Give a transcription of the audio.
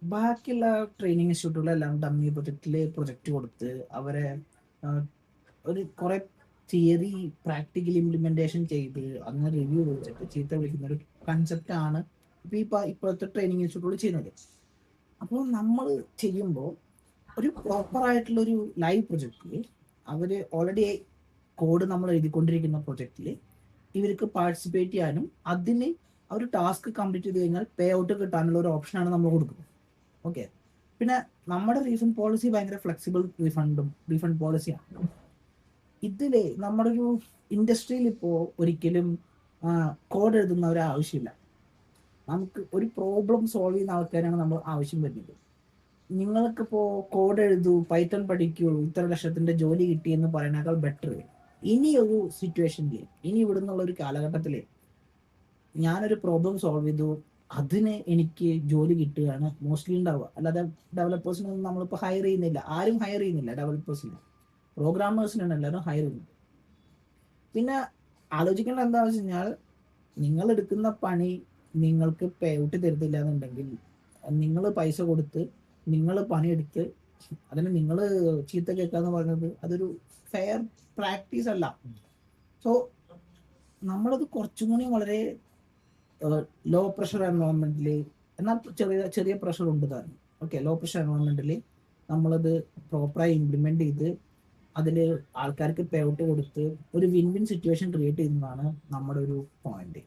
ബാക്കിയുള്ള training ഇൻസ്റ്റിറ്റ്യൂട്ടുകളെല്ലാം dummy project കൊടുത്ത് അവരെ ആ, ഒരു കുറെ തിയറി പ്രാക്ടിക്കൽ ഇംപ്ലിമെന്റേഷൻ ചെയ്ത് അങ്ങനെ റിവ്യൂ വെച്ചിട്ട് ചീത്ത വിളിക്കുന്ന ഒരു കൺസെപ്റ്റ് ആണ് ഇപ്പോഴത്തെ ട്രെയിനിങ് ഇൻസ്റ്റിറ്റ്യൂട്ടുകൾ ചെയ്യുന്നത്. അപ്പോൾ നമ്മൾ ചെയ്യുമ്പോൾ ഒരു പ്രോപ്പർ ആയിട്ടുള്ള ഒരു ലൈവ് പ്രൊജക്റ്റിൽ അവർ ഓൾറെഡി കോഡ് നമ്മൾ എഴുതിക്കൊണ്ടിരിക്കുന്ന പ്രൊജക്റ്റിൽ ഇവർക്ക് പാർട്ടിസിപ്പേറ്റ് ചെയ്യാനും അതിന് ഒരു ടാസ്ക് കംപ്ലീറ്റ് ചെയ്ത് കഴിഞ്ഞാൽ പേ ഔട്ട് കിട്ടാനുള്ള ഒരു ഓപ്ഷനാണ് നമ്മൾ കൊടുക്കുന്നത്. ഓക്കെ. പിന്നെ നമ്മുടെ റീഫണ്ട് പോളിസി ഭയങ്കര ഫ്ലെക്സിബിൾ റീഫണ്ട് പോളിസിയാണ്. ഇതില് നമ്മുടെ ഒരു ഇൻഡസ്ട്രിയിൽ ഇപ്പോൾ ഒരിക്കലും കോഡ് എഴുതുന്ന ഒരു ആവശ്യമില്ല. നമുക്ക് ഒരു പ്രോബ്ലം സോൾവ് ചെയ്യുന്ന ആൾക്കാരാണ് നമ്മൾ ആവശ്യം വരുന്നത്. നിങ്ങൾക്കിപ്പോൾ കോഡ് എഴുതൂ, പൈത്തൺ പഠിക്കൂ, ഇത്ര ലക്ഷത്തിന്റെ ജോലി കിട്ടി എന്ന് പറയുന്നേക്കാൾ ബെറ്റർ ഇനി ഒരു സിറ്റുവേഷനിൽ, ഇനി ഇവിടെ നിന്നുള്ള ഒരു കാലഘട്ടത്തിൽ ഞാനൊരു പ്രോബ്ലം സോൾവ് ചെയ്തു, അതിന് എനിക്ക് ജോലി കിട്ടുകയാണ് മോസ്റ്റ്ലി ഉണ്ടാവുക. അല്ലാതെ ഡെവലപ്പേഴ്സിനൊന്നും നമ്മളിപ്പോൾ ഹയർ ചെയ്യുന്നില്ല, ആരും ഹയർ ചെയ്യുന്നില്ല. ഡെവലപ്പേഴ്സിന്, പ്രോഗ്രാമേഴ്സിനാണ് എല്ലാവരും ഹയർ ചെയ്യുന്നത്. പിന്നെ ആലോചിക്കേണ്ട എന്താണെന്ന് വെച്ച് കഴിഞ്ഞാൽ, നിങ്ങൾ എടുക്കുന്ന പണി നിങ്ങൾക്ക് പേ ഔട്ട് തരുന്നില്ല എന്നുണ്ടെങ്കിൽ നിങ്ങൾ പൈസ കൊടുത്ത് നിങ്ങൾ പണിയെടുത്ത് അതിന് നിങ്ങൾ ചീത്ത കേൾക്കാന്ന് പറയുന്നത് അതൊരു ഫെയർ പ്രാക്ടീസ് അല്ല. സോ നമ്മളത് കുറച്ചും കൂടി വളരെ ലോ പ്രഷർ എൻവയോൺമെന്റിൽ, എന്നാൽ ചെറിയ ചെറിയ പ്രഷർ ഉണ്ട് താനും. ഓക്കെ, ലോ പ്രഷർ എൻവയോൺമെന്റിൽ നമ്മളത് പ്രോപ്പറായി ഇംപ്ലിമെന്റ് ചെയ്ത് അതിൽ ആൾക്കാർക്ക് പേ ഔട്ട് കൊടുത്ത് ഒരു വിൻ വിൻ സിറ്റുവേഷൻ ക്രിയേറ്റ് ചെയ്യുന്നതാണ് നമ്മുടെ ഒരു പോയിന്റ്.